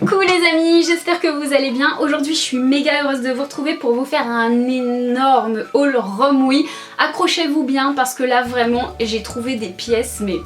Coucou les amis, j'espère que vous allez bien. Aujourd'hui je suis méga heureuse de vous retrouver pour vous faire un énorme haul Romwe. Accrochez-vous bien parce que là vraiment j'ai trouvé des pièces mais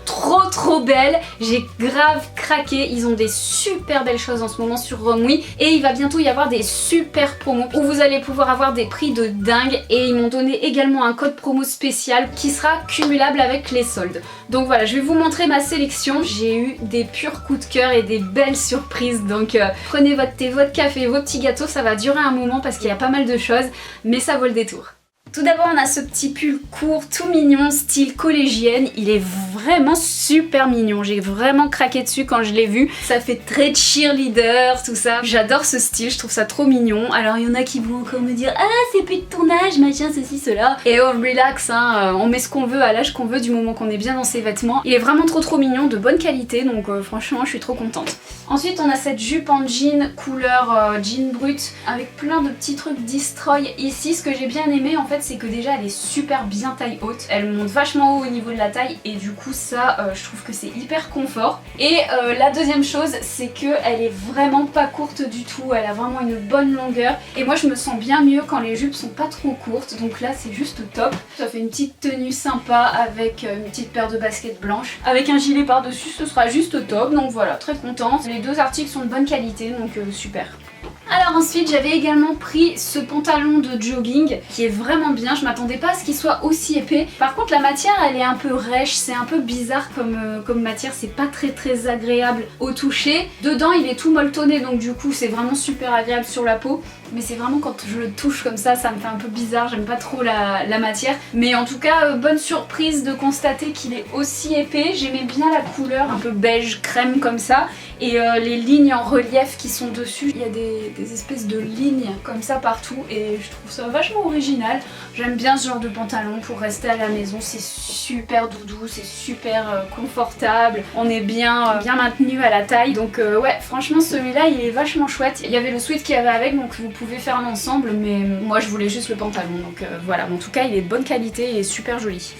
trop belles. J'ai grave craqué, ils ont des super belles choses en ce moment sur Romwe. Et il va bientôt y avoir des super promos où vous allez pouvoir avoir des prix de dingue. Et ils m'ont donné également un code promo spécial qui sera cumulable avec les soldes. Donc voilà, je vais vous montrer ma sélection. J'ai eu des purs coups de cœur et des belles surprises. Donc prenez votre thé, votre café, vos petits gâteaux. Ça va durer un moment parce qu'il y a pas mal de choses, mais ça vaut le détour. Tout d'abord on a ce petit pull court tout mignon style collégienne, il est vraiment super mignon, j'ai vraiment craqué dessus quand je l'ai vu, ça fait très cheerleader tout ça, j'adore ce style, je trouve ça trop mignon. Alors il y en a qui vont encore me dire ah c'est plus de ton âge machin ceci cela, et oh relax hein, on met ce qu'on veut à l'âge qu'on veut du moment qu'on est bien dans ses vêtements. Il est vraiment trop mignon, de bonne qualité, donc franchement je suis trop contente. Ensuite on a cette jupe en jean couleur jean brut avec plein de petits trucs destroy ici. Ce que j'ai bien aimé en fait c'est que déjà elle est super bien taille haute, elle monte vachement haut au niveau de la taille et du coup ça je trouve que c'est hyper confort. Et la deuxième chose c'est que elle est vraiment pas courte du tout, elle a vraiment une bonne longueur et moi je me sens bien mieux quand les jupes sont pas trop courtes, donc là c'est juste top. Ça fait une petite tenue sympa avec une petite paire de baskets blanches avec un gilet par dessus, ce sera juste top, donc voilà, très contente. Les deux articles sont de bonne qualité donc super. Alors ensuite j'avais également pris ce pantalon de jogging qui est vraiment bien, je m'attendais pas à ce qu'il soit aussi épais. Par contre la matière elle est un peu rêche, c'est un peu bizarre comme matière, c'est pas très agréable au toucher. Dedans il est tout molletonné donc du coup c'est vraiment super agréable sur la peau. Mais c'est vraiment quand je le touche comme ça me fait un peu bizarre, j'aime pas trop la matière. Mais en tout cas bonne surprise de constater qu'il est aussi épais. J'aimais bien la couleur un peu beige crème comme ça. Et les lignes en relief qui sont dessus, il y a des espèces de lignes comme ça partout et je trouve ça vachement original. J'aime bien ce genre de pantalon pour rester à la maison, c'est super doudou, c'est super confortable, on est bien maintenu à la taille. Donc ouais franchement celui-là il est vachement chouette. Il y avait le sweat qu'il y avait avec donc vous pouvez faire un ensemble mais moi je voulais juste le pantalon donc voilà. En tout cas il est de bonne qualité, il est super joli.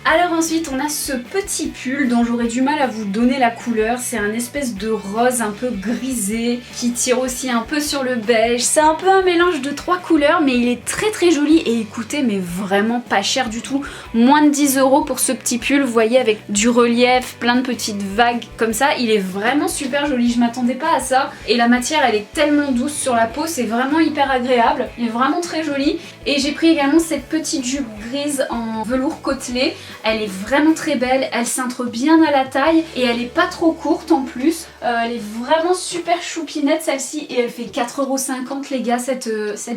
Alors ensuite on a ce petit pull dont j'aurais du mal à vous donner la couleur, c'est un espèce de rose un peu grisé qui tire aussi un peu sur le beige, c'est un peu un mélange de trois couleurs mais il est très joli et écoutez mais vraiment pas cher du tout, moins de 10 € pour ce petit pull, vous voyez avec du relief, plein de petites vagues comme ça, il est vraiment super joli, je m'attendais pas à ça et la matière elle est tellement douce sur la peau, c'est vraiment hyper agréable, il est vraiment très joli. Et j'ai pris également cette petite jupe grise en velours côtelé. Elle est vraiment très belle, elle cintre bien à la taille et elle est pas trop courte en plus. Elle est vraiment super choupinette celle-ci et elle fait 4,50 € les gars cette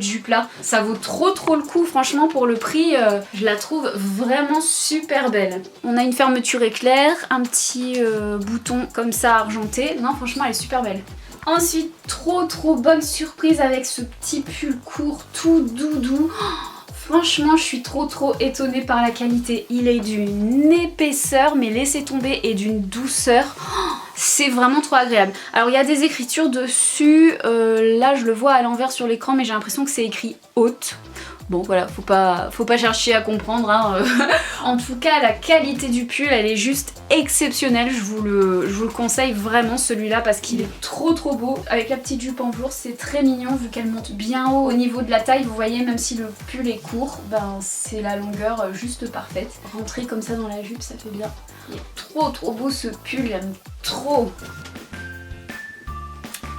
jupe là. Ça vaut trop le coup franchement pour le prix, je la trouve vraiment super belle. On a une fermeture éclair, un petit bouton comme ça argenté. Non franchement elle est super belle. Ensuite, trop bonne surprise avec ce petit pull court tout doudou. Oh, franchement, je suis trop étonnée par la qualité. Il est d'une épaisseur, mais laissez tomber, et d'une douceur. Oh, c'est vraiment trop agréable. Alors, il y a des écritures dessus. Là, je le vois à l'envers sur l'écran, mais j'ai l'impression que c'est écrit haute. Bon voilà, faut pas chercher à comprendre hein. En tout cas la qualité du pull elle est juste exceptionnelle, je vous le conseille vraiment celui-là parce qu'il est trop beau. Avec la petite jupe en velours c'est très mignon vu qu'elle monte bien haut au niveau de la taille, vous voyez même si le pull est court, ben c'est la longueur juste parfaite. Rentrer comme ça dans la jupe ça fait bien. Il est trop beau ce pull, j'aime trop.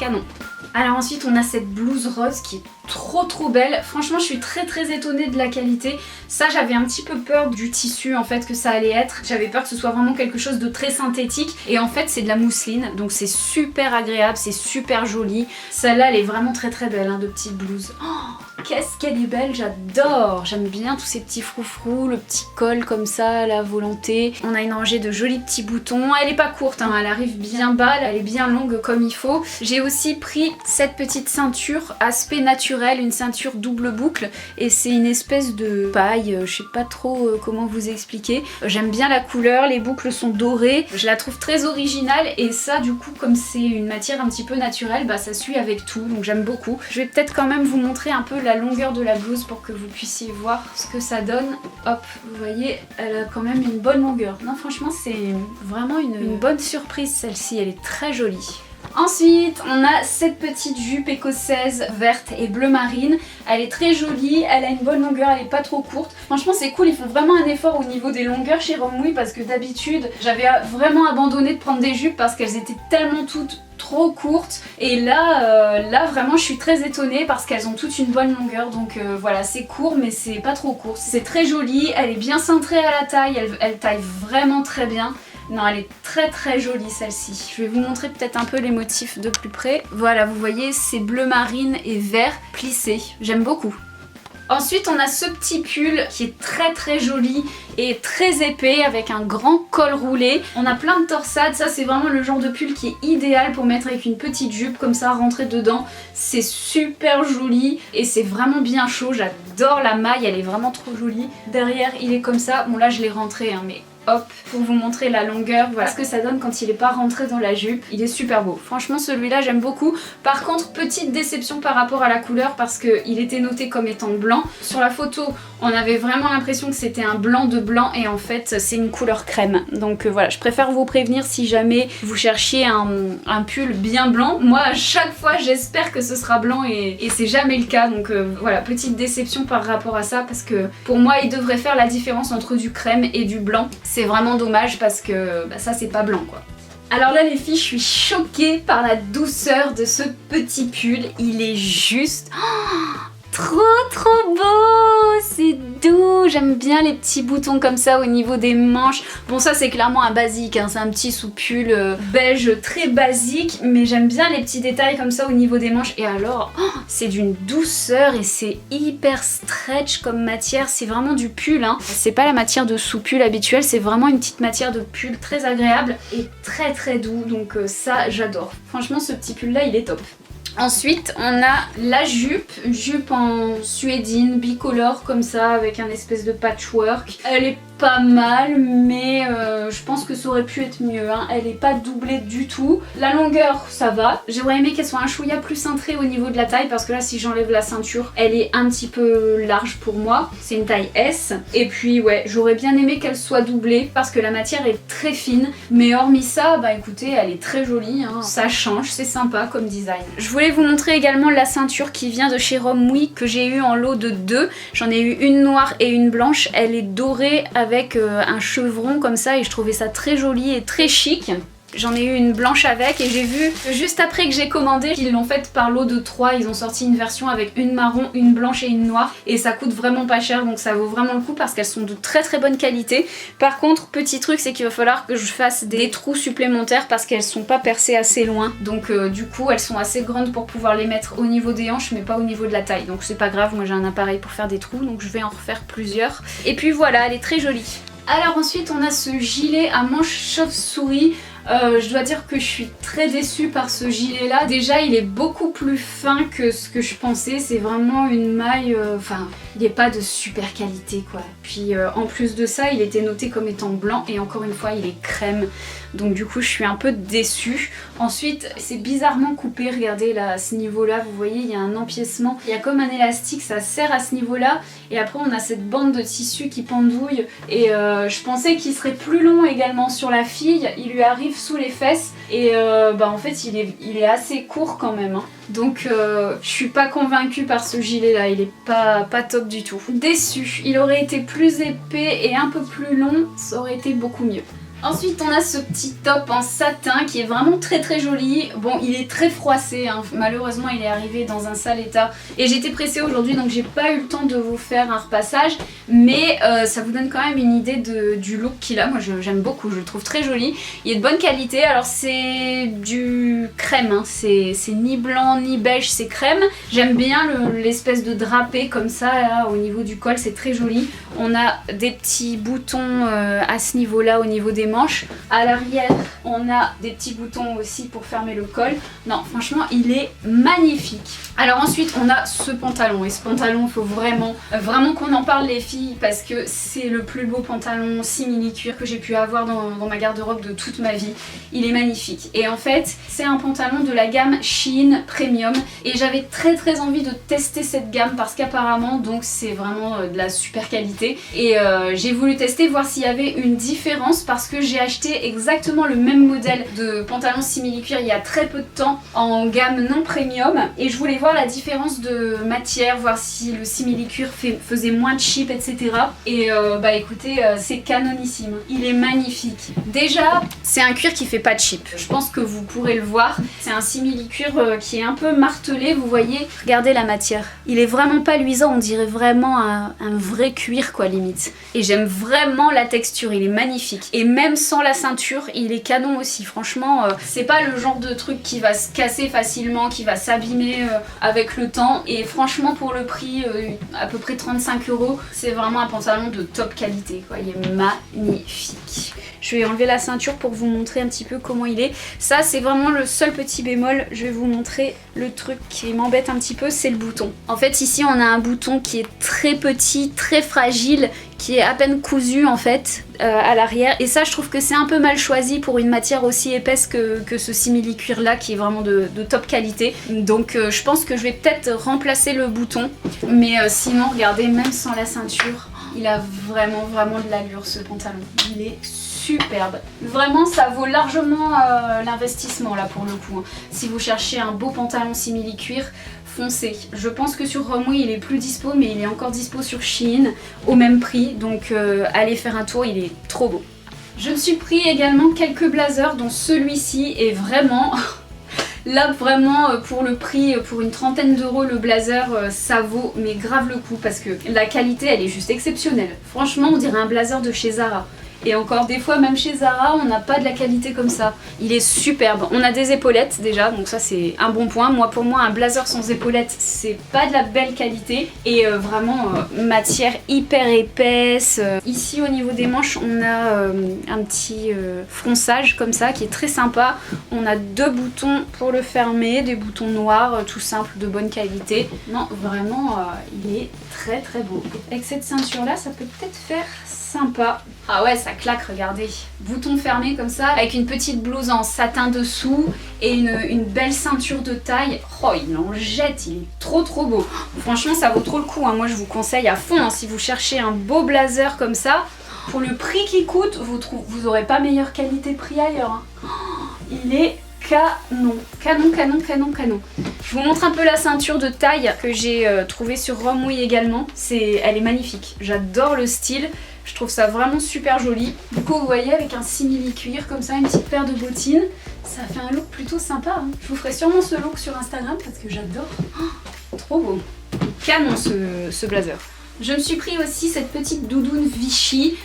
Canon. Alors ensuite on a cette blouse rose qui est trop belle. Franchement je suis très étonnée de la qualité. Ça j'avais un petit peu peur du tissu en fait que ça allait être. J'avais peur que ce soit vraiment quelque chose de très synthétique et en fait c'est de la mousseline donc c'est super agréable, c'est super joli. Celle-là elle est vraiment très belle hein, de petite blouse. Oh, qu'est-ce qu'elle est belle, j'adore. J'aime bien tous ces petits froufrous, le petit col comme ça à la volonté. On a une rangée de jolis petits boutons. Elle est pas courte hein, elle arrive bien bas, elle est bien longue comme il faut. J'ai aussi pris cette petite ceinture aspect naturel, une ceinture double boucle et c'est une espèce de paille, je sais pas trop comment vous expliquer. J'aime bien la couleur, les boucles sont dorées, je la trouve très originale et ça du coup comme c'est une matière un petit peu naturelle, bah ça suit avec tout donc j'aime beaucoup. Je vais peut-être quand même vous montrer un peu la longueur de la blouse pour que vous puissiez voir ce que ça donne. Hop, vous voyez, elle a quand même une bonne longueur. Non franchement c'est vraiment une bonne surprise celle-ci, elle est très jolie. Ensuite, on a cette petite jupe écossaise verte et bleu marine. Elle est très jolie, elle a une bonne longueur, elle est pas trop courte. Franchement, c'est cool, ils font vraiment un effort au niveau des longueurs chez Romwe parce que d'habitude, j'avais vraiment abandonné de prendre des jupes parce qu'elles étaient tellement toutes trop courtes. Et là vraiment, je suis très étonnée parce qu'elles ont toutes une bonne longueur. Donc voilà, c'est court, mais c'est pas trop court. C'est très joli, elle est bien cintrée à la taille, elle taille vraiment très bien. Non, elle est très très jolie celle-ci. Je vais vous montrer peut-être un peu les motifs de plus près. Voilà, vous voyez, c'est bleu marine et vert plissé. J'aime beaucoup. Ensuite, on a ce petit pull qui est très très joli et très épais avec un grand col roulé. On a plein de torsades, ça c'est vraiment le genre de pull qui est idéal pour mettre avec une petite jupe comme ça, rentrer dedans. C'est super joli et c'est vraiment bien chaud, j'adore la maille, elle est vraiment trop jolie. Derrière, il est comme ça, bon là je l'ai rentré hein, mais... Hop, pour vous montrer la longueur, voilà ce que ça donne quand il n'est pas rentré dans la jupe. Il est super beau. Franchement, celui-là, j'aime beaucoup. Par contre, petite déception par rapport à la couleur parce qu'il était noté comme étant blanc. Sur la photo, on avait vraiment l'impression que c'était un blanc de blanc et en fait, c'est une couleur crème. Donc voilà, je préfère vous prévenir si jamais vous cherchiez un pull bien blanc. Moi, à chaque fois, j'espère que ce sera blanc et c'est jamais le cas. Donc voilà, petite déception par rapport à ça parce que pour moi, il devrait faire la différence entre du crème et du blanc. C'est vraiment dommage parce que ça c'est pas blanc quoi. Alors là les filles, je suis choquée par la douceur de ce petit pull. Il est juste... trop beau, c'est doux, j'aime bien les petits boutons comme ça au niveau des manches. Bon ça c'est clairement un basique, hein. C'est un petit sous-pull beige très basique, mais j'aime bien les petits détails comme ça au niveau des manches. Et alors, c'est d'une douceur et c'est hyper stretch comme matière, c'est vraiment du pull, hein. C'est pas la matière de sous-pull habituelle, c'est vraiment une petite matière de pull très agréable et très très doux, donc ça j'adore. Franchement ce petit pull là il est top. Ensuite, on a la jupe, une jupe en suédine, bicolore comme ça, avec un espèce de patchwork. Elle est pas mal, mais je pense que ça aurait pu être mieux, hein. Elle est pas doublée du tout. La longueur, ça va. J'aurais aimé qu'elle soit un chouïa plus cintrée au niveau de la taille, parce que là, si j'enlève la ceinture, elle est un petit peu large pour moi. C'est une taille S. Et puis, ouais, j'aurais bien aimé qu'elle soit doublée, parce que la matière est très fine. Mais hormis ça, bah écoutez, elle est très jolie, hein. Ça change, c'est sympa comme design. Je voulais vous montrer également la ceinture qui vient de chez Romwe, que j'ai eu en lot de 2. J'en ai eu une noire et une blanche. Elle est dorée avec un chevron comme ça et je trouvais ça très joli et très chic. J'en ai eu une blanche avec et j'ai vu que juste après que j'ai commandé, ils l'ont faite par lot de 3, ils ont sorti une version avec une marron, une blanche et une noire et ça coûte vraiment pas cher, donc ça vaut vraiment le coup parce qu'elles sont de très très bonne qualité. Par contre, petit truc, c'est qu'il va falloir que je fasse des trous supplémentaires parce qu'elles sont pas percées assez loin, donc du coup elles sont assez grandes pour pouvoir les mettre au niveau des hanches mais pas au niveau de la taille, donc c'est pas grave, moi j'ai un appareil pour faire des trous donc je vais en refaire plusieurs. Et puis voilà, elle est très jolie. Alors ensuite on a ce gilet à manches chauve-souris. Je dois dire que je suis très déçue par ce gilet là. Déjà il est beaucoup plus fin que ce que je pensais, c'est vraiment une maille, enfin il n'est pas de super qualité quoi. Puis en plus de ça il était noté comme étant blanc et encore une fois il est crème. Donc du coup je suis un peu déçue. Ensuite c'est bizarrement coupé, regardez là à ce niveau là, vous voyez il y a un empiècement. Il y a comme un élastique, ça serre à ce niveau là. Et après on a cette bande de tissu qui pendouille. Et je pensais qu'il serait plus long également sur la fille. Il lui arrive sous les fesses. Et en fait il est assez court quand même, hein. Donc je suis pas convaincue par ce gilet là, il est pas top du tout. Déçue, il aurait été plus épais et un peu plus long, ça aurait été beaucoup mieux. Ensuite on a ce petit top en satin qui est vraiment très très joli. Bon il est très froissé, hein. Malheureusement il est arrivé dans un sale état et j'étais pressée aujourd'hui donc j'ai pas eu le temps de vous faire un repassage, mais ça vous donne quand même une idée du look qu'il a. Moi j'aime beaucoup, je le trouve très joli, il est de bonne qualité. Alors c'est du crème, hein. C'est ni blanc ni beige, c'est crème. J'aime bien l'espèce de drapé comme ça là, au niveau du col, c'est très joli. On a des petits boutons à ce niveau là au niveau des manches. À l'arrière on a des petits boutons aussi pour fermer le col. Non franchement il est magnifique. Alors ensuite on a ce pantalon et ce pantalon il faut vraiment qu'on en parle les filles parce que c'est le plus beau pantalon simili cuir que j'ai pu avoir dans ma garde-robe de toute ma vie. Il est magnifique et en fait c'est un pantalon de la gamme Shein Premium et j'avais très envie de tester cette gamme parce qu'apparemment donc c'est vraiment de la super qualité et j'ai voulu tester voir s'il y avait une différence parce que que j'ai acheté exactement le même modèle de pantalon simili-cuir il y a très peu de temps en gamme non premium et je voulais voir la différence de matière, voir si le simili-cuir faisait moins cheap, etc. Et bah écoutez, c'est canonissime, il est magnifique. Déjà, c'est un cuir qui fait pas cheap, je pense que vous pourrez le voir. C'est un simili-cuir qui est un peu martelé, vous voyez. Regardez la matière, il est vraiment pas luisant, on dirait vraiment un vrai cuir quoi limite. Et j'aime vraiment la texture, il est magnifique. Et même sans la ceinture, il est canon aussi. Franchement, c'est pas le genre de truc qui va se casser facilement, qui va s'abîmer avec le temps. Et franchement, pour le prix, à peu près 35 €, c'est vraiment un pantalon de top qualité, quoi. Il est magnifique. Je vais enlever la ceinture pour vous montrer un petit peu comment il est. Ça, c'est vraiment le seul petit bémol. Je vais vous montrer le truc qui m'embête un petit peu, c'est le bouton. En fait, ici, on a un bouton qui est très petit, très fragile, qui est à peine cousu en fait à l'arrière. Et ça, je trouve que c'est un peu mal choisi pour une matière aussi épaisse que ce simili-cuir là, qui est vraiment de top qualité. Donc je pense que je vais peut-être remplacer le bouton. Mais sinon, regardez, même sans la ceinture, il a vraiment de l'allure ce pantalon. Il est superbe. Vraiment, ça vaut largement l'investissement là pour le coup. Si vous cherchez un beau pantalon simili-cuir, foncez. Je pense que sur Romwe il est plus dispo, mais il est encore dispo sur Shein au même prix. Donc allez faire un tour, il est trop beau. Je me suis pris également quelques blazers, dont celui-ci est vraiment... Là vraiment pour le prix, pour une trentaine d'euros le blazer, ça vaut mais grave le coup parce que la qualité elle est juste exceptionnelle. Franchement on dirait un blazer de chez Zara. Et encore des fois même chez Zara on n'a pas de la qualité comme ça. Il est superbe. On a des épaulettes déjà, donc ça c'est un bon point. Pour moi un blazer sans épaulettes c'est pas de la belle qualité. Et vraiment matière hyper épaisse. Ici au niveau des manches on a un petit fronçage comme ça qui est très sympa. On a deux boutons pour le fermer, des boutons noirs tout simples de bonne qualité. Non vraiment il est très beau. Avec cette ceinture là ça peut peut-être faire sympa. Ah ouais ça claque, regardez. Bouton fermé comme ça avec une petite blouse en satin dessous et une belle ceinture de taille. Oh il en jette, il est trop beau. Franchement ça vaut trop le coup, hein. Moi je vous conseille à fond hein, si vous cherchez un beau blazer comme ça. Pour le prix qu'il coûte, vous aurez pas meilleure qualité prix ailleurs. Hein. Il est canon. Je vous montre un peu la ceinture de taille que j'ai trouvée sur Romwe également. Elle est magnifique. J'adore le style. Je trouve ça vraiment super joli. Du coup, vous voyez, avec un simili-cuir comme ça, une petite paire de bottines, ça fait un look plutôt sympa. Hein. Je vous ferai sûrement ce look sur Instagram parce que j'adore. Oh, trop beau. Canon ce blazer. Je me suis pris aussi cette petite doudoune Vichy.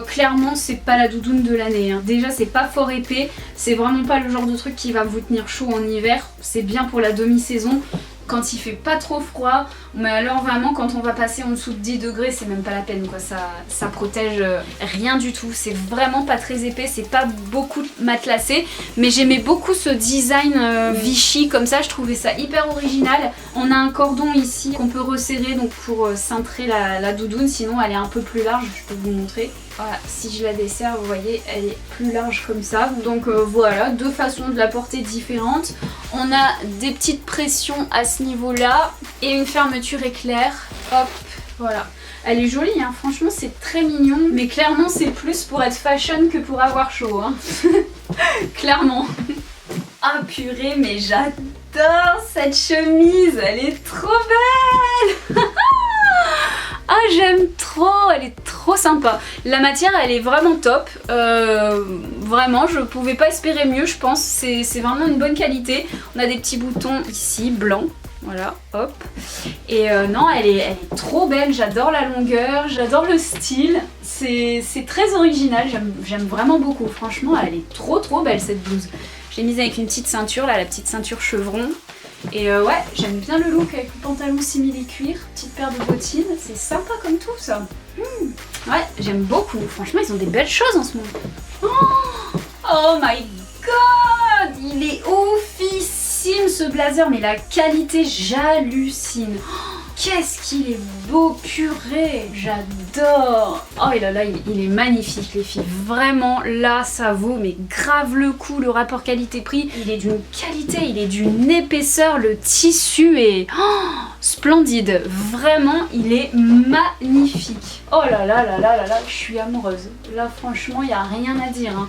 Clairement c'est pas la doudoune de l'année hein. Déjà c'est pas fort épais, c'est vraiment pas le genre de truc qui va vous tenir chaud en hiver. C'est bien pour la demi-saison quand il fait pas trop froid, mais alors vraiment quand on va passer en dessous de 10 degrés c'est même pas la peine quoi, ça protège rien du tout. C'est vraiment pas très épais, c'est pas beaucoup matelassé, mais j'aimais beaucoup ce design Vichy comme ça, je trouvais ça hyper original. On a un cordon ici qu'on peut resserrer donc pour cintrer la doudoune, sinon elle est un peu plus large, je peux vous montrer. Voilà, si je la desserre, vous voyez, elle est plus large comme ça. Donc voilà, deux façons de la porter différentes. On a des petites pressions à ce niveau-là et une fermeture éclair. Hop, voilà. Elle est jolie, hein. Franchement c'est très mignon. Mais clairement c'est plus pour être fashion que pour avoir chaud. Hein. Clairement. Ah purée, mais j'adore cette chemise. Elle est trop belle. Ah j'aime trop, elle est trop sympa. La matière elle est vraiment top, vraiment je pouvais pas espérer mieux je pense, c'est vraiment une bonne qualité. On a des petits boutons ici blancs, voilà hop. Et non elle est trop belle, j'adore la longueur, j'adore le style, c'est très original, j'aime vraiment beaucoup. Franchement elle est trop belle cette blouse. Je l'ai mise avec une petite ceinture là, la petite ceinture chevron. Et ouais, j'aime bien le look avec le pantalon simili-cuir, petite paire de bottines, c'est sympa comme tout ça. Ouais, j'aime beaucoup, franchement ils ont des belles choses en ce moment. Oh my god, il est oufissime ce blazer, mais la qualité j'hallucine. qu'est-ce qu'il est beau, purée. J'adore. Oh là là, il est magnifique les filles. Vraiment, là, ça vaut mais grave le coup, le rapport qualité-prix. Il est d'une qualité, il est d'une épaisseur. Le tissu est splendide. Vraiment, il est magnifique. Oh là là là là là là, je suis amoureuse. Là, franchement, il n'y a rien à dire. Hein.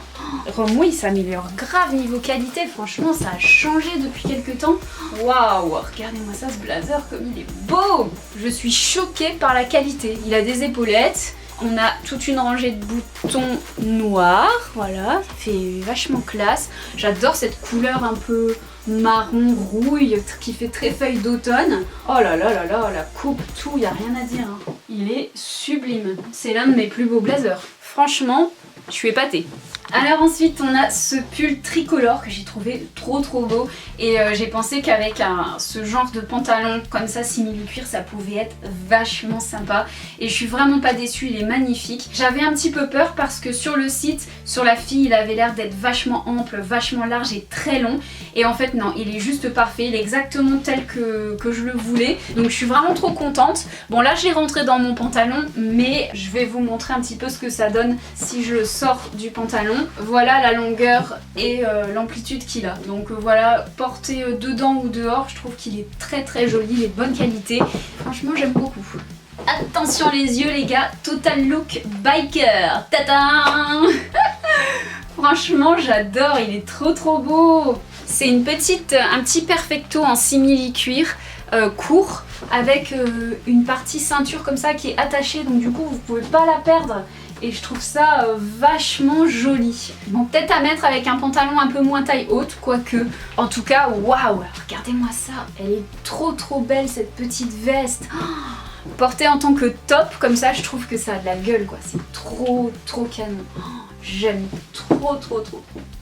Romwe, il s'améliore grave niveau qualité. Franchement, ça a changé depuis quelques temps. Waouh, regardez-moi ça, ce blazer, comme il est beau. Je suis choquée par la qualité. Il a des épaulettes. On a toute une rangée de boutons noirs. Voilà, ça fait vachement classe. J'adore cette couleur un peu marron rouille qui fait très feuille d'automne. Oh là là là là, la coupe, tout, il n'y a rien à dire. Hein. Il est sublime. C'est l'un de mes plus beaux blazers. Franchement, je suis épatée. Alors ensuite on a ce pull tricolore que j'ai trouvé trop beau et j'ai pensé qu'avec ce genre de pantalon comme ça simili-cuir ça pouvait être vachement sympa et je suis vraiment pas déçue, il est magnifique. J'avais un petit peu peur parce que sur le site, sur la fille il avait l'air d'être vachement ample, vachement large et très long et en fait non, il est juste parfait, il est exactement tel que je le voulais donc je suis vraiment trop contente. Bon là j'ai rentré dans mon pantalon mais je vais vous montrer un petit peu ce que ça donne si je le sors du pantalon. Voilà la longueur et l'amplitude qu'il a. Donc voilà, porté dedans ou dehors, je trouve qu'il est très joli, il est de bonne qualité. Franchement, j'aime beaucoup. Attention les yeux les gars, total look biker. Tadam. Franchement, j'adore, il est trop beau. C'est un petit perfecto en simili-cuir court avec une partie ceinture comme ça qui est attachée, donc du coup vous pouvez pas la perdre. Et je trouve ça vachement joli. Bon, peut-être à mettre avec un pantalon un peu moins taille haute, quoique. En tout cas, waouh, regardez-moi ça. Elle est trop belle cette petite veste. Oh, portée en tant que top, comme ça, je trouve que ça a de la gueule, quoi. C'est trop canon. Oh, j'aime trop.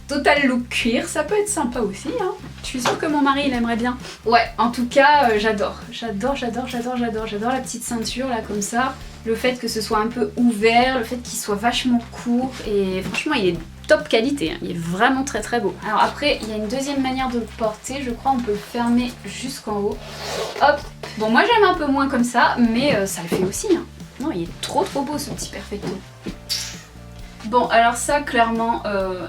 Total look cuir, ça peut être sympa aussi, hein. Je suis sûre que mon mari il aimerait bien. Ouais, en tout cas, j'adore. J'adore la petite ceinture là comme ça. Le fait que ce soit un peu ouvert, le fait qu'il soit vachement court et franchement il est top qualité, hein. Il est vraiment très beau. Alors après, il y a une deuxième manière de le porter, je crois on peut le fermer jusqu'en haut. Hop. Bon moi j'aime un peu moins comme ça, mais ça le fait aussi, hein. Non, il est trop beau ce petit perfecto. Bon alors ça clairement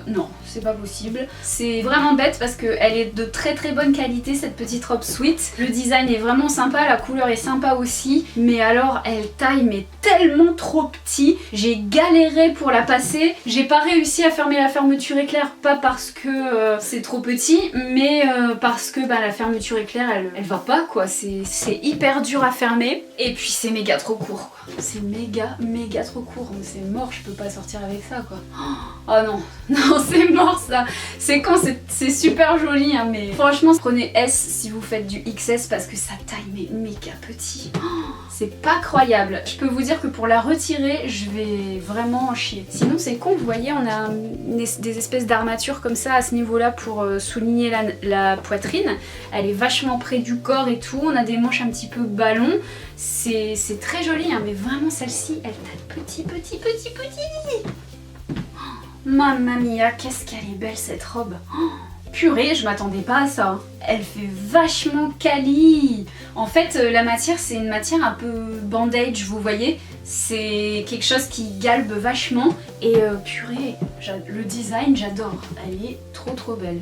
non, c'est pas possible. C'est vraiment bête parce qu'elle est de très bonne qualité cette petite robe sweat. Le design est vraiment sympa, la couleur est sympa aussi. Mais alors elle taille mais tellement trop petit. J'ai galéré pour la passer. J'ai pas réussi à fermer la fermeture éclair, pas parce que c'est trop petit, mais parce que la fermeture éclair elle va pas quoi. C'est hyper dur à fermer. Et puis c'est méga trop court quoi. C'est méga trop court. C'est mort, je peux pas sortir avec ça quoi. Oh non, c'est mort ça. C'est quand c'est super joli hein, mais franchement prenez S si vous faites du XS parce que ça taille mais méga petit. C'est pas croyable. Je peux vous dire que pour la retirer, je vais vraiment en chier. Sinon c'est con, vous voyez, on a des espèces d'armatures comme ça à ce niveau-là pour souligner la poitrine. Elle est vachement près du corps et tout. On a des manches un petit peu ballon. C'est très joli, hein, mais vraiment celle-ci, elle taille petit. Mamma mia, qu'est-ce qu'elle est belle cette robe. Purée, je m'attendais pas à ça. Elle fait vachement quali. En fait, la matière, c'est une matière un peu bandage, vous voyez. C'est quelque chose qui galbe vachement. Et purée, le design, j'adore. Elle est trop belle.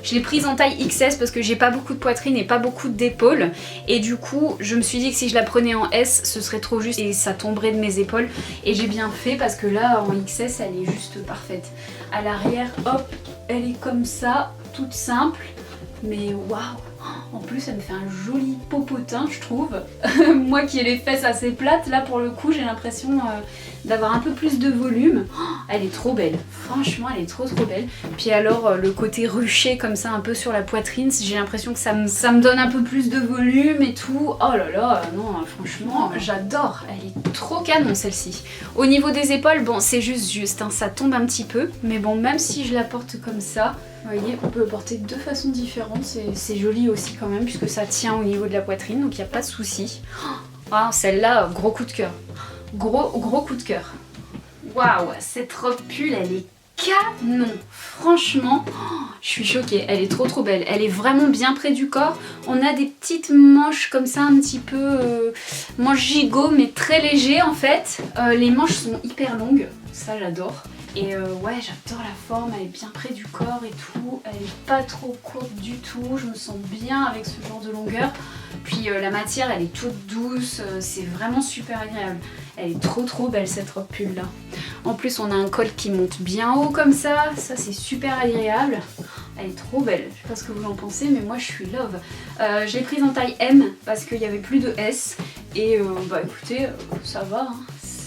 Je l'ai prise en taille XS parce que j'ai pas beaucoup de poitrine et pas beaucoup d'épaules. Et du coup, je me suis dit que si je la prenais en S, ce serait trop juste et ça tomberait de mes épaules. Et j'ai bien fait parce que là, en XS, elle est juste parfaite. À l'arrière, hop, elle est comme ça, toute simple. Mais waouh! En plus, elle me fait un joli popotin, je trouve. Moi qui ai les fesses assez plates, là pour le coup, j'ai l'impression d'avoir un peu plus de volume. Elle est trop belle. Franchement, elle est trop belle. Puis alors, le côté ruché comme ça, un peu sur la poitrine, j'ai l'impression que ça me donne un peu plus de volume et tout. Oh là là, non, franchement, j'adore. Elle est trop canon celle-ci. Au niveau des épaules, bon, c'est juste, hein, ça tombe un petit peu. Mais bon, même si je la porte comme ça, vous voyez, on peut le porter de deux façons différentes, c'est joli aussi quand même puisque ça tient au niveau de la poitrine donc il n'y a pas de souci. Ah, celle-là, gros coup de cœur. Gros coup de cœur. Waouh, cette robe pull elle est canon. Franchement, je suis choquée, elle est trop belle. Elle est vraiment bien près du corps. On a des petites manches comme ça, un petit peu manches gigot, mais très léger en fait. Les manches sont hyper longues, ça j'adore. Et ouais, j'adore la forme, elle est bien près du corps et tout. Elle est pas trop courte du tout, je me sens bien avec ce genre de longueur. Puis la matière, elle est toute douce, c'est vraiment super agréable. Elle est trop belle cette robe pull là. En plus, on a un col qui monte bien haut comme ça c'est super agréable. Elle est trop belle, je sais pas ce que vous en pensez, mais moi je suis love. Je l'ai prise en taille M parce qu'il n'y avait plus de S. Et bah écoutez, ça va, hein.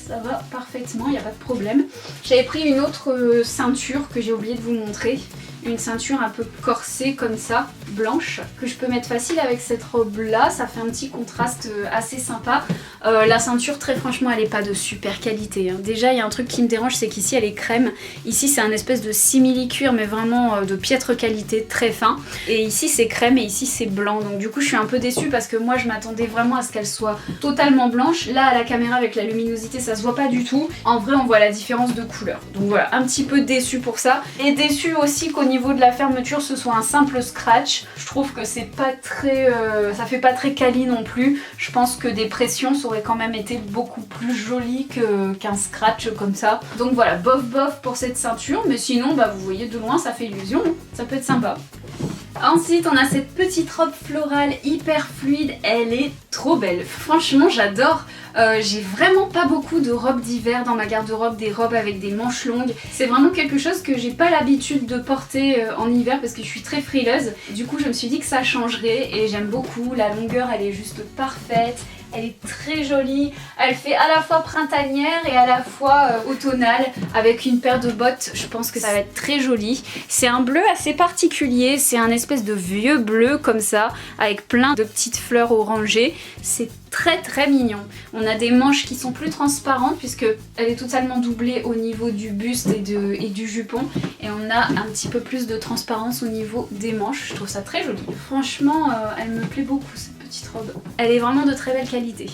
Ça va parfaitement, il n'y a pas de problème. J'avais pris une autre ceinture que j'ai oublié de vous montrer. Une ceinture un peu corsée comme ça, blanche, que je peux mettre facile avec cette robe là, ça fait un petit contraste assez sympa. La ceinture, très franchement, elle est pas de super qualité, hein. Déjà, il y a un truc qui me dérange, c'est qu'ici elle est crème. Ici c'est un espèce de simili-cuir, mais vraiment de piètre qualité, très fin. Et ici c'est crème et ici c'est blanc, donc du coup je suis un peu déçue parce que moi je m'attendais vraiment à ce qu'elle soit totalement blanche. Là à la caméra avec la luminosité ça se voit pas du tout. En vrai on voit la différence de couleur. Donc voilà, un petit peu déçue pour ça. Et déçue aussi qu'au niveau de la fermeture ce soit un simple scratch. Je trouve que c'est pas très ça fait pas très quali non plus. Je pense que des pressions ça aurait quand même été beaucoup plus joli qu'un scratch comme ça. Donc voilà, bof pour cette ceinture, mais sinon bah vous voyez de loin ça fait illusion, ça peut être sympa. Ensuite on a cette petite robe florale hyper fluide, elle est trop belle, franchement j'adore. J'ai vraiment pas beaucoup de robes d'hiver dans ma garde-robe, des robes avec des manches longues. C'est vraiment quelque chose que j'ai pas l'habitude de porter en hiver parce que je suis très frileuse. Du coup je me suis dit que ça changerait et j'aime beaucoup, la longueur elle est juste parfaite. Elle est très jolie, elle fait à la fois printanière et à la fois automnale avec une paire de bottes, je pense que ça va être très joli. C'est un bleu assez particulier, c'est un espèce de vieux bleu comme ça avec plein de petites fleurs orangées. C'est très mignon. On a des manches qui sont plus transparentes puisque elle est totalement doublée au niveau du buste et du jupon et on a un petit peu plus de transparence au niveau des manches. Je trouve ça très joli. Franchement, elle me plaît beaucoup cette petite robe. Elle est vraiment de très belle qualité.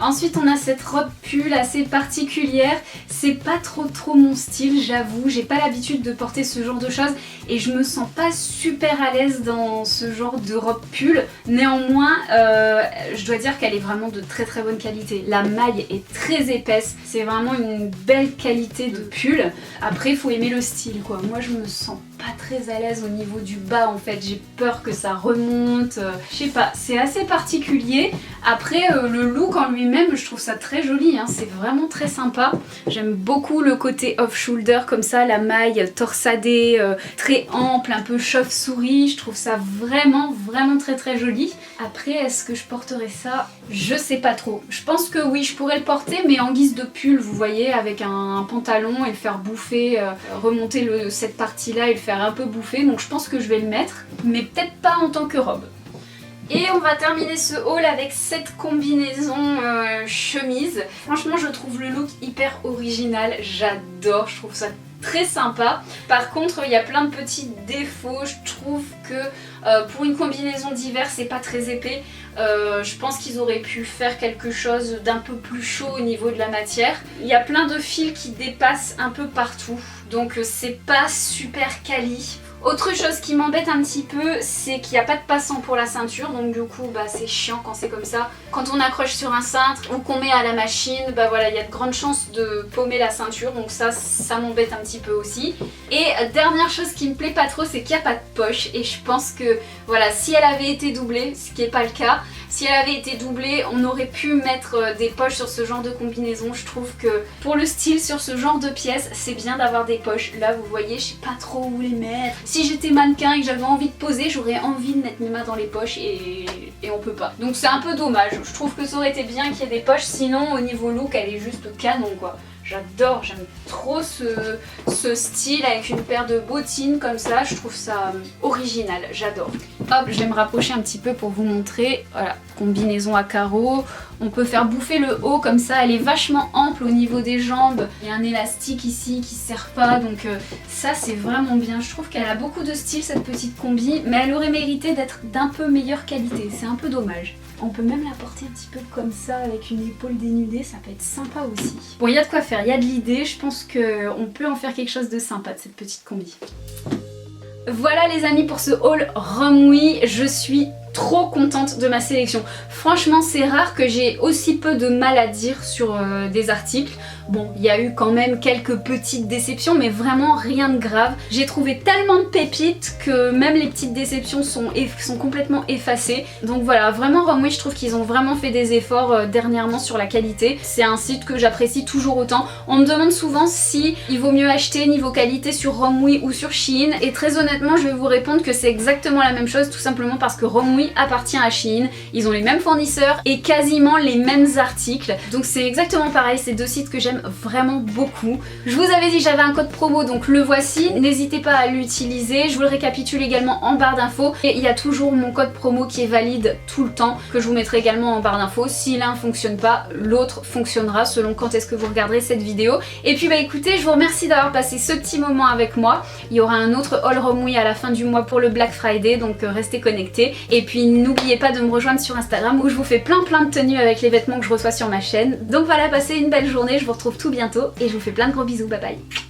Ensuite on a cette robe pull assez particulière, c'est pas trop mon style j'avoue, j'ai pas l'habitude de porter ce genre de choses et je me sens pas super à l'aise dans ce genre de robe pull. Néanmoins je dois dire qu'elle est vraiment de très bonne qualité, la maille est très épaisse, c'est vraiment une belle qualité de pull. Après il faut aimer le style quoi, moi je me sens pas très à l'aise au niveau du bas en fait, j'ai peur que ça remonte, je sais pas, c'est assez particulier. Après le look en lui-même je trouve ça très joli, hein. C'est vraiment très sympa. J'aime beaucoup le côté off-shoulder comme ça, la maille torsadée, très ample, un peu chauve-souris, je trouve ça vraiment très joli. Après est-ce que je porterais ça? Je sais pas trop. Je pense que oui je pourrais le porter mais en guise de pull vous voyez, avec un pantalon et le faire bouffer, remonter cette partie là et le faire un peu bouffer, donc je pense que je vais le mettre mais peut-être pas en tant que robe. Et on va terminer ce haul avec cette combinaison chemise. Franchement je trouve le look hyper original, j'adore, je trouve ça très sympa. Par contre il y a plein de petits défauts, je trouve que pour une combinaison d'hiver c'est pas très épais. Je pense qu'ils auraient pu faire quelque chose d'un peu plus chaud au niveau de la matière. Il y a plein de fils qui dépassent un peu partout, donc c'est pas super quali. Autre chose qui m'embête un petit peu, c'est qu'il n'y a pas de passant pour la ceinture, donc du coup bah, c'est chiant quand c'est comme ça. Quand on accroche sur un cintre ou qu'on met à la machine, bah voilà, il y a de grandes chances de paumer la ceinture, donc ça m'embête un petit peu aussi. Et dernière chose qui me plaît pas trop, c'est qu'il n'y a pas de poche, et je pense que voilà, si elle avait été doublée, ce qui n'est pas le cas, si elle avait été doublée, on aurait pu mettre des poches sur ce genre de combinaison. Je trouve que pour le style sur ce genre de pièces, c'est bien d'avoir des poches. Là vous voyez, je sais pas trop où les mettre. Si j'étais mannequin et que j'avais envie de poser, j'aurais envie de mettre mes mains dans les poches et on peut pas. Donc c'est un peu dommage. Je trouve que ça aurait été bien qu'il y ait des poches, sinon au niveau look elle est juste canon quoi. J'adore, j'aime trop ce style avec une paire de bottines comme ça, je trouve ça original, j'adore. hop, je vais me rapprocher un petit peu pour vous montrer. Voilà, combinaison à carreaux. On peut faire bouffer le haut comme ça, elle est vachement ample au niveau des jambes. Il y a un élastique ici qui ne sert pas, donc ça c'est vraiment bien. Je trouve qu'elle a beaucoup de style cette petite combi, mais elle aurait mérité d'être d'un peu meilleure qualité, c'est un peu dommage. On peut même la porter un petit peu comme ça avec une épaule dénudée, ça peut être sympa aussi. Bon, il y a de quoi faire, il y a de l'idée, je pense qu'on peut en faire quelque chose de sympa de cette petite combi. Voilà les amis pour ce haul Romwe, je suis trop contente de ma sélection. Franchement c'est rare que j'ai aussi peu de mal à dire sur des articles. Bon, il y a eu quand même quelques petites déceptions mais vraiment rien de grave. J'ai trouvé tellement de pépites que même les petites déceptions sont complètement effacées. Donc voilà, vraiment Romwe, je trouve qu'ils ont vraiment fait des efforts dernièrement sur la qualité. C'est un site que j'apprécie toujours autant. On me demande souvent si il vaut mieux acheter niveau qualité sur Romwe ou sur Shein et très honnêtement je vais vous répondre que c'est exactement la même chose, tout simplement parce que Romwe appartient à Shein, ils ont les mêmes fournisseurs et quasiment les mêmes articles, donc c'est exactement pareil, c'est deux sites que j'aime vraiment beaucoup. Je vous avais dit j'avais un code promo, donc le voici, n'hésitez pas à l'utiliser, je vous le récapitule également en barre d'infos et il y a toujours mon code promo qui est valide tout le temps, que je vous mettrai également en barre d'infos. Si l'un ne fonctionne pas, l'autre fonctionnera selon quand est-ce que vous regarderez cette vidéo. Et puis bah écoutez, je vous remercie d'avoir passé ce petit moment avec moi, il y aura un autre haul Romwe à la fin du mois pour le Black Friday, donc restez connectés. Et puis n'oubliez pas de me rejoindre sur Instagram où je vous fais plein de tenues avec les vêtements que je reçois sur ma chaîne. Donc voilà, passez une belle journée, je vous retrouve tout bientôt et je vous fais plein de gros bisous, bye bye.